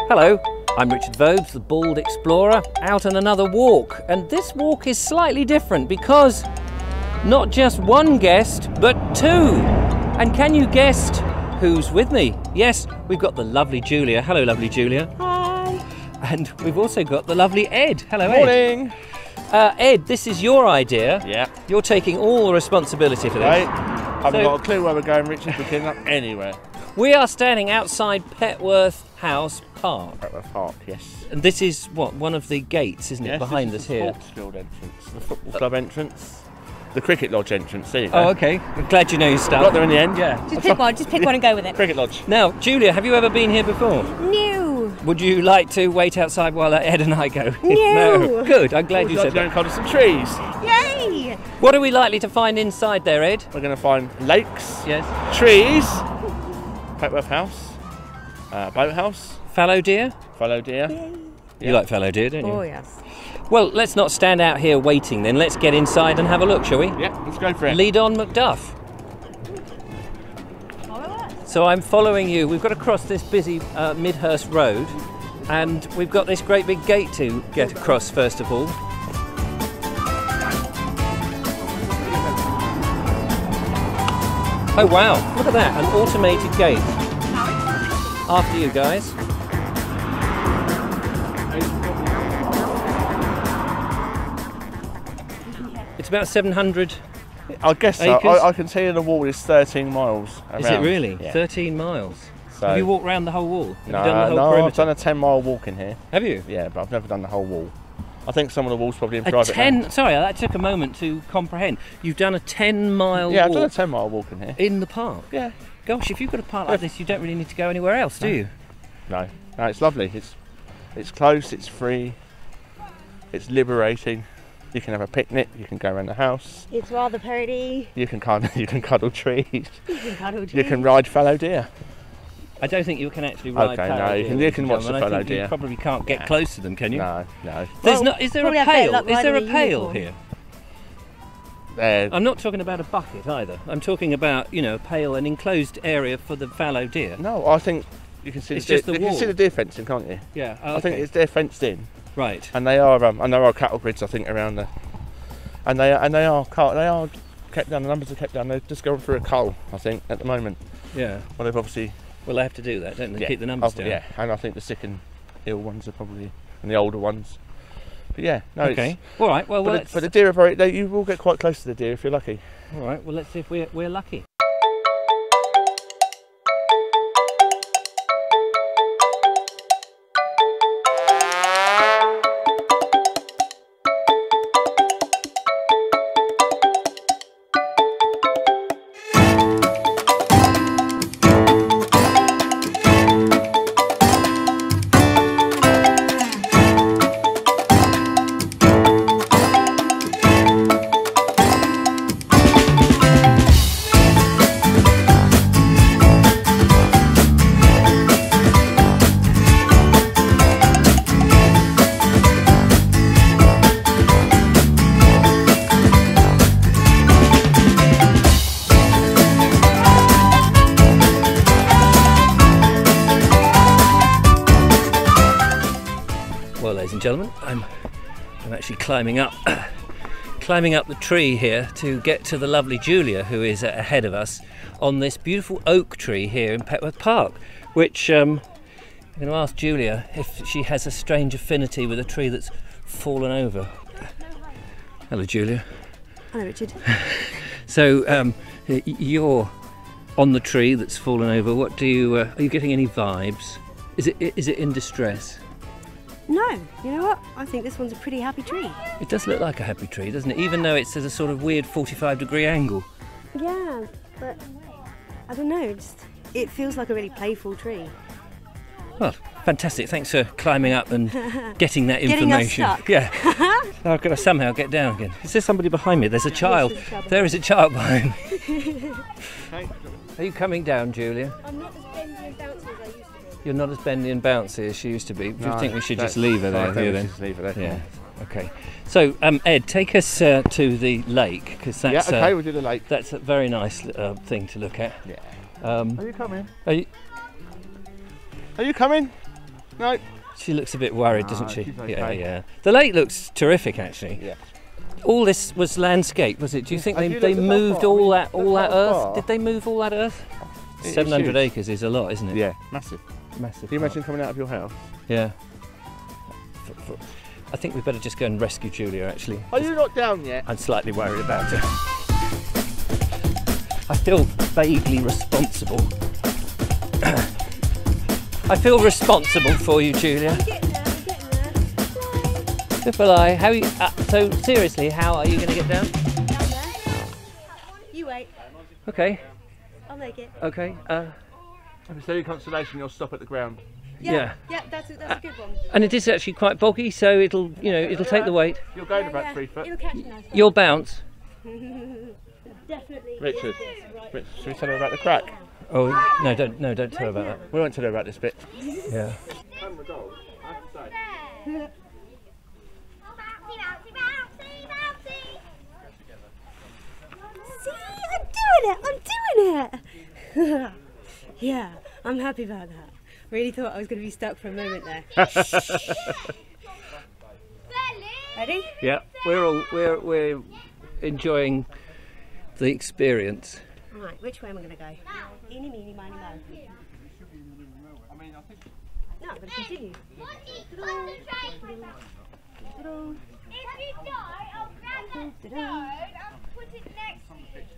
Hello, I'm Richard Vobes, the Bald Explorer, out on another walk. And this walk is slightly different because not just one guest, but two. And can you guess who's with me? Yes, we've got the lovely Julia. Hello, lovely Julia. Hi. And we've also got the lovely Ed. Hello, Ed. Morning. Ed, this is your idea. Yeah. You're taking all the responsibility for this. Right. I haven't got a clue where we're going, Richard. We can up anywhere. We are standing outside Petworth Park. Petworth Park, yes. And this is what, one of the gates, isn't it, Yes, behind this us is the here? sports field entrance, the football club entrance, the cricket lodge entrance. There you go. Oh, okay. I'm glad you know your stuff. Got there in the end. Yeah. Just pick one and go with it. Cricket lodge. Now, Julia, have you ever been here before? No. Would you like to wait outside while Ed and I go? No. Good, I'm glad you said We're going that. to cuddle some trees. Yay! What are we likely to find inside there, Ed? We're going to find lakes, Yes. trees, Petworth House, boathouse, Fallow deer? fallow deer. Yay. You like fallow deer, don't you? Oh yes. Well, let's not stand out here waiting then. Let's get inside and have a look, shall we? Yeah, let's go for it. Lead on, Macduff. So I'm following you. We've got to cross this busy Midhurst Road, and we've got this great big gate to get across first of all. Oh wow, look at that, an automated gate. After you guys. It's about 700. I guess so. acres? I can see the wall is 13 miles around. Is it really? Yeah. 13 miles. So, Have you walked round the whole wall? Have no, you done the whole no, perimeter? I've done a 10-mile walk in here. Have you? Yeah, but I've never done the whole wall. I think some of the walls probably in A private 10. land. Sorry, that took a moment to comprehend. You've done a 10-mile Yeah, I've done a walk 10-mile walk in here. in the park. Yeah. Gosh, if you've got a park like this, you don't really need to go anywhere else, do you? No, it's lovely. It's close, it's free, it's liberating. You can have a picnic, you can go around the house, It's rather pretty. you can cuddle trees, You can cuddle you can ride fallow deer. I don't think you can actually ride Okay, fallow no, deer, you can ladies and watch the gentlemen. I fallow think you deer. probably can't get Yeah. close to them, can you? No. There's Well, not. Is there a probably have better pail? luck Is there a riding a pail unicorn. here? There, I'm not talking about a bucket either. I'm talking about, you know, a pail, an enclosed area for the fallow deer. no, I think you can see It's the just the you can wall. see the deer fencing, can't you? Yeah. I think they're fenced in, right. and they are and there are cattle grids I think around there, and they are kept down. The numbers are kept down. They're just going through a cull, I think, at the moment. Yeah. Well, they've obviously Well, they have to do that, don't they? Keep the numbers down. Yeah, and I think the sick and ill ones are probably, and the older ones. But yeah, no. Okay. All right. Well, But, let's. but the deer are very. You will get quite close to the deer if you're lucky. All right. Well, let's see if we're lucky. Well, ladies and gentlemen, I'm actually climbing up the tree here to get to the lovely Julia, who is ahead of us on this beautiful oak tree here in Petworth Park, which I'm going to ask Julia if she has a strange affinity with a tree that's fallen over. Hello, Julia. Hello, Richard. So you're on the tree that's fallen over. What do you? Are you getting any vibes? Is it in distress? No, you know what? I think this one's a pretty happy tree. It does look like a happy tree, doesn't it? Even though it's at a sort of weird 45-degree angle. Yeah, but I don't know. It feels like a really playful tree. Well, fantastic. Thanks for climbing up and getting that Getting us information. stuck. Yeah. Now I've got to somehow get down again. Is there somebody behind me? There's a child. There is a child behind me. Are you coming down, Julia? I'm not as bendy and bouncy as I used to be. You're not as bendy and bouncy as she used to be. Do you No, think we should just that's- leave her no, I there? think here we then? should just leave her there. Yeah. Okay. So, Ed, take us to the lake, because Yeah, that's okay, we'll do the lake. that's a very nice thing to look at. Yeah. Um, Are you coming? are you, Are you coming? No. She looks a bit worried, doesn't she? she's okay. Yeah, yeah. The lake looks terrific, actually. Yeah. All this was landscape, was it? Do you think they moved all that earth? Did they move all that earth? 700 acres is a lot, isn't it? Yeah, massive. Massive. Can you imagine coming out of your house? Yeah. I think we better just go and rescue Julia, actually. Are you not down yet? I'm slightly worried about her. I feel vaguely responsible. I feel responsible for you, Julia. I'm getting there. Goodbye. How are you? So seriously, how are you going to get down? Down there. You wait. Okay. I'll make it. Okay. So your consolation, you'll stop at the ground. Yeah. Yeah, that's a good one. And it is actually quite boggy, so it'll take the weight. You're going about 3 foot. It'll catch you nice. You'll bounce. Definitely. Richard, Right. should we tell her about the crack? Oh no! Don't tell her about that. We won't tell her about this bit. Yeah. See, I'm doing it. Yeah, I'm happy about that. Really thought I was going to be stuck for a moment there. Ready? Yeah. We're enjoying the experience. Right, which way am I going to go? Eeny, meeny, miny, mo. No, I'm going to continue.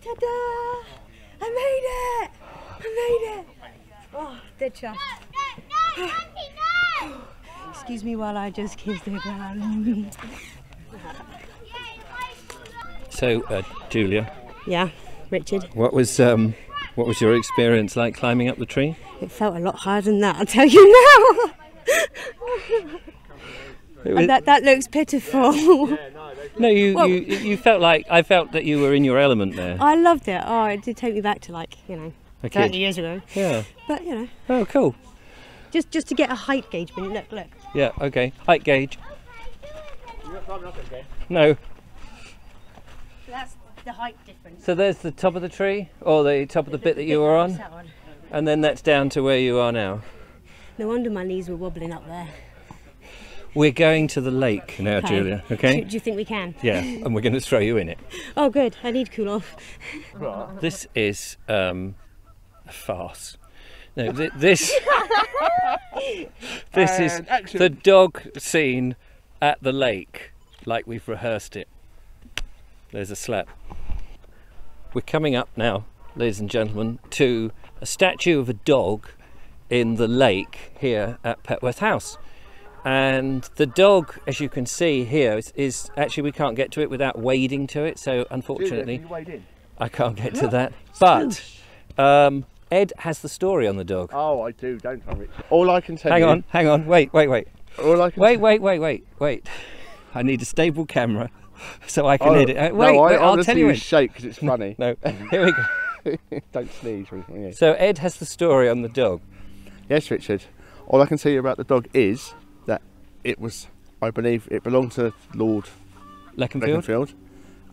Ta-da! I made it! I made it! Oh, dead chuffed. Excuse me while I just kiss the ground. So, Julia. Yeah, Richard. What was your experience like climbing up the tree? It felt a lot higher than that, I'll tell you now. And that looks pitiful. No, you felt like I felt that you were in your element there. I loved it. Oh, it did take me back to 30 years ago. Yeah. But Oh, cool. just to get a height gauge. But look. Yeah. Okay. Height gauge. No. That's the height difference. So there's the top of the tree, or the top of the bit that you were on, and then that's down to where you are now. No wonder my knees were wobbling up there. We're going to the lake now, Okay. Julia. Okay. Do you think we can? Yeah, and we're going to throw you in it. Oh, good. I need to cool off. This is a farce. No, this is action. the dog scene at the lake, like we've rehearsed it. There's a slap. We're coming up now, ladies and gentlemen, to a statue of a dog in the lake here at Petworth House. And the dog, as you can see here, is actually, we can't get to it without wading to it, so unfortunately Can you wade in? I can't get to that. But Ed has the story on the dog. Oh, I do, don't I, Richard? All I can tell you... Hang on, wait. All I can Wait. I need a stable camera so I can edit. I'll tell you when. shake because it's funny. No, here we go. Don't sneeze. Yeah. So Ed has the story on the dog. Yes, Richard. All I can tell you about the dog is that it was, I believe, it belonged to Lord Leconfield?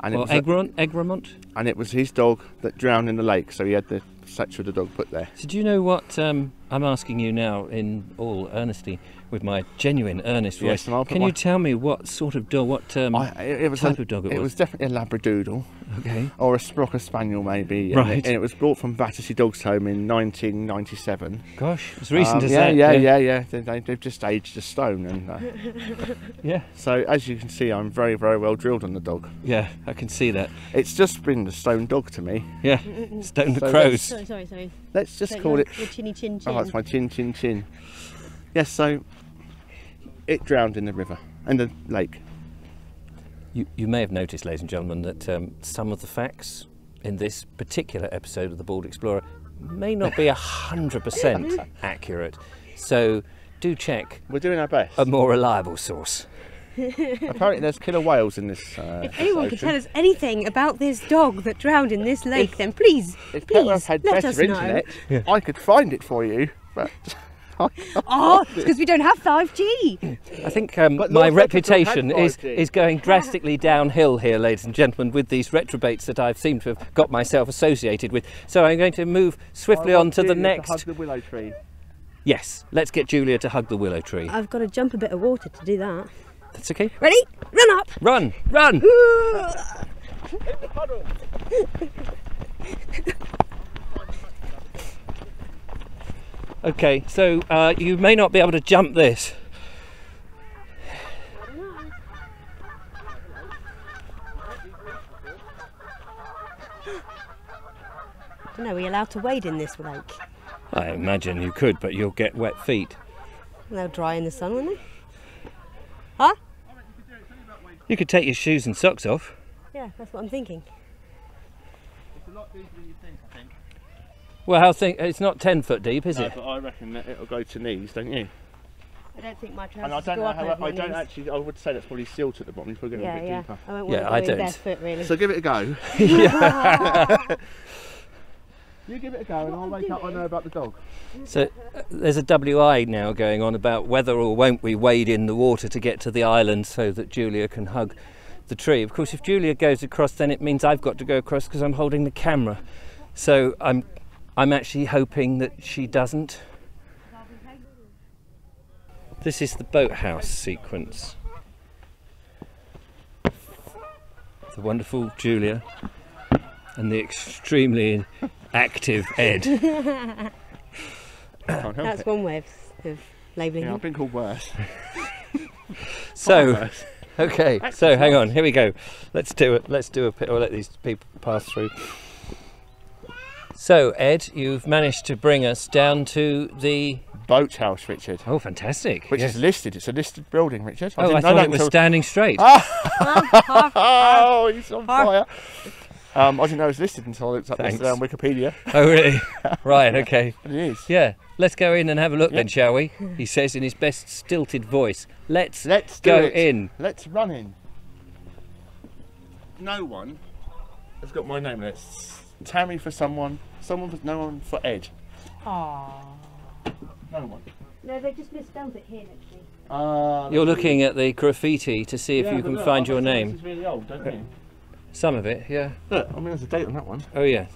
and Or Egremont? and it was his dog that drowned in the lake, so he had the statue of the dog put there. So do you know what I'm asking you now in all earnesty, with my genuine earnest voice? Yes, and I'll put Can you tell me what sort of dog, what type of dog it was? It was definitely a Labradoodle. Okay. Or a Sprocker Spaniel, maybe. Right. And it was brought from Battersea Dogs Home in 1997. Gosh, as recent as yeah, that. Yeah. They've just aged a stone. And Yeah. so, as you can see, I'm very, very well drilled on the dog. Yeah, I can see that. It's just been the stone dog to me. Yeah, Stone the So Crows. Sorry. Let's just call it... Your chinny chin. Oh, that's my chin. Yes, so it drowned in the river, in the lake. You may have noticed, ladies and gentlemen, that some of the facts in this particular episode of The Bald Explorer may not be 100% accurate. So do check We're doing our best. a more reliable source. Apparently there's killer whales in this If anyone can ocean. tell us anything about this dog that drowned in this lake, then please, If Petworth had let better us know. internet, Yeah. I could find it for you, but... Oh, it's because we don't have 5G. I think But my Lord reputation Leconfield had 5G. is going drastically downhill here, ladies and gentlemen, with these retrobates that I've seemed to have got myself associated with. So I'm going to move swiftly on to the next. hug the willow tree. Yes, let's get Julia to hug the willow tree. I've got to jump a bit of water to do that. That's okay. Ready? Run up! Run! Run! Okay, so you may not be able to jump this. I don't know, are we allowed to wade in this lake? I imagine you could, but you'll get wet feet. They'll dry in the sun, won't they? Huh? You could take your shoes and socks off. Yeah, that's what I'm thinking. It's a lot deeper than you think, I think. Well, it's not 10 foot deep, is it? But I reckon that it'll go to knees, don't you? I don't think my trousers And I don't go know up how. over my I don't knees. actually. I would say that's probably silt at the bottom. You're probably going a bit deeper. I won't Yeah, want to I go in don't. barefoot, really. So give it a go. Yeah. You give it a go, and I'll wake up. I know about the dog. So there's a WI now going on about whether or won't we wade in the water to get to the island so that Julia can hug the tree. Of course, if Julia goes across, then it means I've got to go across because I'm holding the camera. So I'm actually hoping that she doesn't. This is the boathouse sequence. The wonderful Julia and the extremely active Ed. Can't help That's it. one way of labelling Yeah, him. I've been called worse. So, Worse. okay, so hang on, here we go. Let's do it. Let's do a bit, or let these people pass through. So, Ed, you've managed to bring us down to the... Boathouse, Richard. Oh, fantastic. Which Yes. is listed. It's a listed building, Richard. Oh, I didn't know thought that it was until- standing straight. Oh, he's on fire. I didn't know it was listed until I looked up Thanks. yesterday on Wikipedia. Oh, really? Right, okay. But it is. Yeah, let's go in and have a look then, Yep. shall we? He says in his best stilted voice. Let's do go it. in. Let's run in. No one has got my name. It's Tammy for someone. Someone for no one for Ed. Aww. No one. No, they just misspelled it here, actually. You're looking at the graffiti to see if you can find your This name. is really old, don't you? Some of it, yeah. Look, I mean, there's a date on that one. Oh, yeah.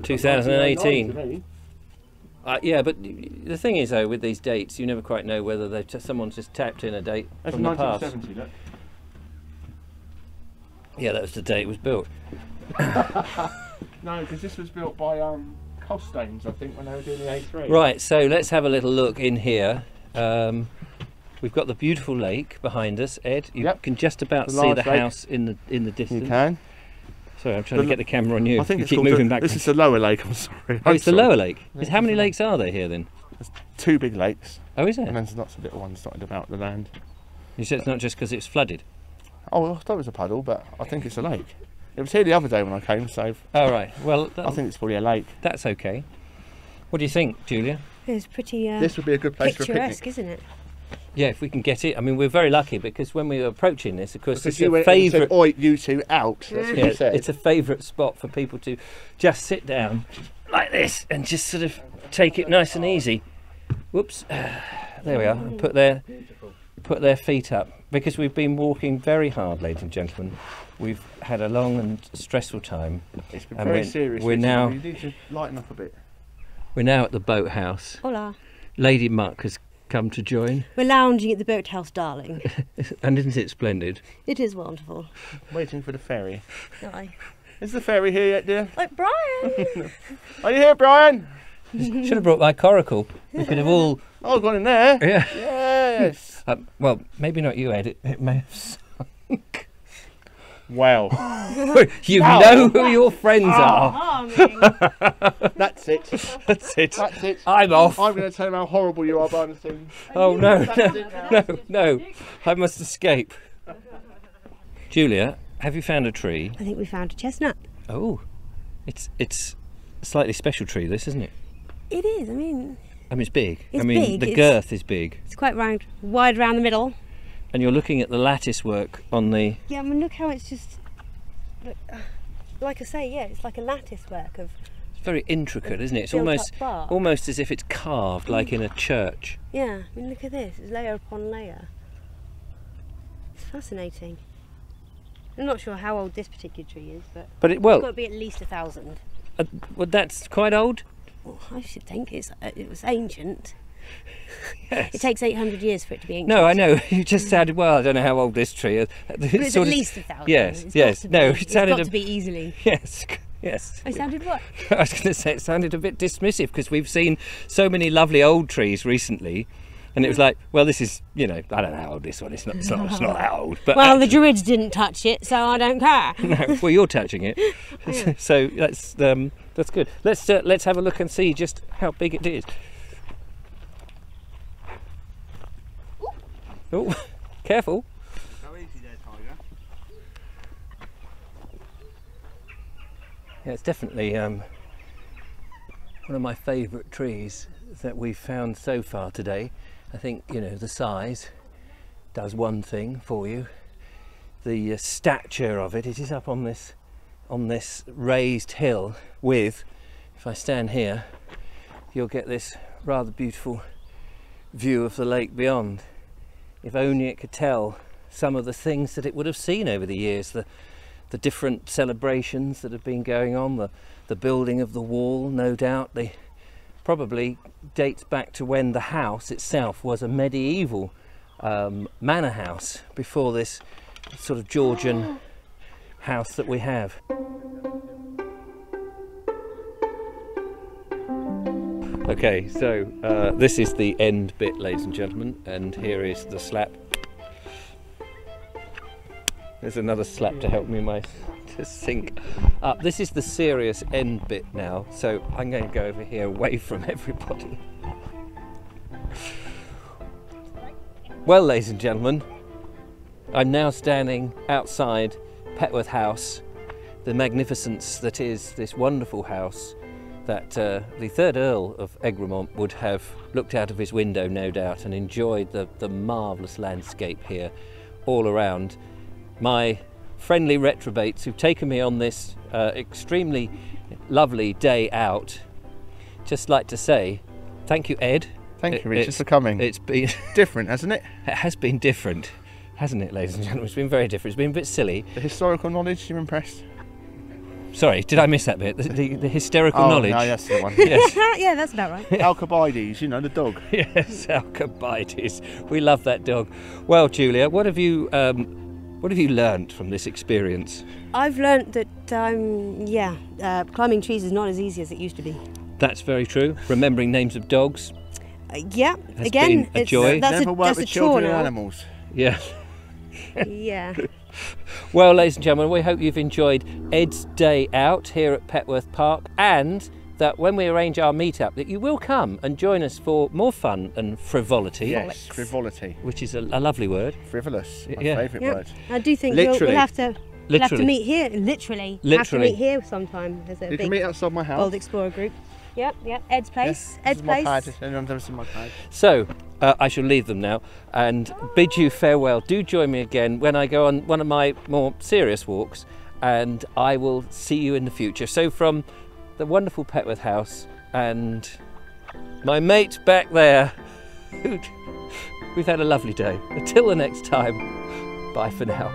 2018. 1909 Yeah, but the thing is, though, with these dates, you never quite know whether they've someone's just tapped in a date That's from the past. 1970, look. Yeah, that was the date it was built. No, because this was built by Costains, I think, when they were doing the A3. Right, so let's have a little look in here. We've got the beautiful lake behind us, Ed. You Yep. can just about The see large the lake. house in the distance. You can. Sorry, I'm trying to get the camera on you. I think you it's keep called moving the, back. This is the lower lake, I'm sorry. Oh, it's the lower lake. This How is many the- lakes are there here then? There's two big lakes, Oh, is and there? there's lots of little ones dotted about the land. You said it's not just because it's flooded. Oh, well, I thought it was a puddle, but I think it's a lake. It was here the other day when I came, so Oh, right. Well, I think it's probably a lake. that's okay. What do you think, Julia? It's pretty This would be a good place for a picturesque, picnic. isn't it? Yeah, if we can get it. I mean, we're very lucky because when we were approaching this, of course, Because it's you a went and said, favourite. oi, you two out. That's what Yeah, you said. it's a favourite spot for people to just sit down like this and just sort of take it nice and easy. Whoops, there we are. And put their feet up because we've been walking very hard, ladies and gentlemen. We've had a long and stressful time. It's been and very we're- serious. we're Richard. now- You need to lighten up a bit. We're now at the boathouse. Hola. Lady Muck has come to join, We're lounging at the boathouse, darling. and isn't it splendid? It is wonderful. Waiting for the ferry. Aye. Is the ferry here yet, dear? Like Brian! Are you here, Brian? Should have brought my coracle. We could have all. Oh, gone in there. Yeah. Yes. Well, maybe not you, Ed. It may have sunk. Wow. You Wow. know who your friends are. That's it. That's it. That's it. I'm off. I'm going to tell him how horrible you are behind the scenes. Oh no, That's no, it now. no! I must escape. Julia, have you found a tree? I think we found a chestnut. Oh, it's a slightly special tree, this, isn't it? It is, I mean, It's big. It's I mean, big, the it's- girth is big, it's quite round, wide around the middle. and you're looking at the lattice work on the. Yeah, I mean, look how it's just, look, like I say, yeah, it's like a lattice work of, It's very intricate, isn't it? It's built up almost bark. almost as if it's carved, like in a church. Yeah, I mean, look at this, it's layer upon layer. It's fascinating. I'm not sure how old this particular tree is, but But it it's got well, to be at least 1,000. well, that's quite old. Well, I should think it was ancient. Yes. It takes 800 years for it to be ancient. No, I know. You just sounded, well, I don't know how old this tree is. But it's at least 1,000. Yes, It's yes. got to No, be. it sounded It's got to be easily. Yes, yes. I sounded what? I was going to say it sounded a bit dismissive because we've seen so many lovely old trees recently, and it was like, well, this is, you know, I don't know how old this one is. It's not that old. But Well, the Druids didn't touch it, so I don't care. no, well, you're touching it, so that's good. Let's have a look and see just how big it is. Oh, careful. Go easy there, Tiger. Yeah, it's definitely one of my favourite trees that we've found so far today. I think, you know, the size does one thing for you. The stature of it. It is up on this raised hill with, if I stand here, you'll get this rather beautiful view of the lake beyond. If only it could tell some of the things that it would have seen over the years, the different celebrations that have been going on, the building of the wall, no doubt. They probably dates back to when the house itself was a medieval manor house before this sort of Georgian house that we have. Okay, so this is the end bit, ladies and gentlemen, and here is the slap. There's another slap to help me to sync up. This is the serious end bit now, so I'm going to go over here away from everybody. Well, ladies and gentlemen, I'm now standing outside Petworth House, the magnificence that is this wonderful house that the 3rd Earl of Egremont would have looked out of his window, no doubt, and enjoyed the marvellous landscape here all around. My friendly retrobates who've taken me on this extremely lovely day out, just like to say thank you, Ed. Thank you, Richard, for coming. It's been different, hasn't it? It has been different, hasn't it, ladies and gentlemen? It's been very different. It's been a bit silly. The historical knowledge, you're impressed? Sorry, did I miss that bit? The hysterical knowledge. No, that's the one. Yes. Yeah, that's about right. Alcibiades, you know, the dog. Yes, Alcibiades. We love that dog. Well, Julia, what have you learnt from this experience? I've learnt that, climbing trees is not as easy as it used to be. That's very true. Remembering names of dogs. Yeah, Has again, been a joy. Never worked that's with a chore children and now. animals. Yeah. Yeah. Well, ladies and gentlemen, we hope you've enjoyed Ed's day out here at Petworth Park, and that when we arrange our meetup, that you will come and join us for more fun and frivolity. Yes, frivolity. Which is a lovely word. Frivolous, my Yeah. favourite Yep. word. I do think Literally. we'll have to meet here. Literally. Have to meet here sometime. There's a You big can meet outside my house. Bold Explorer group. Yep. Ed's place. This Ed's is my place. pad, if anyone's ever seen my pad. So, I shall leave them now and bid you farewell. Do join me again when I go on one of my more serious walks, and I will see you in the future. So from the wonderful Petworth House and my mate back there, we've had a lovely day. Until the next time, bye for now.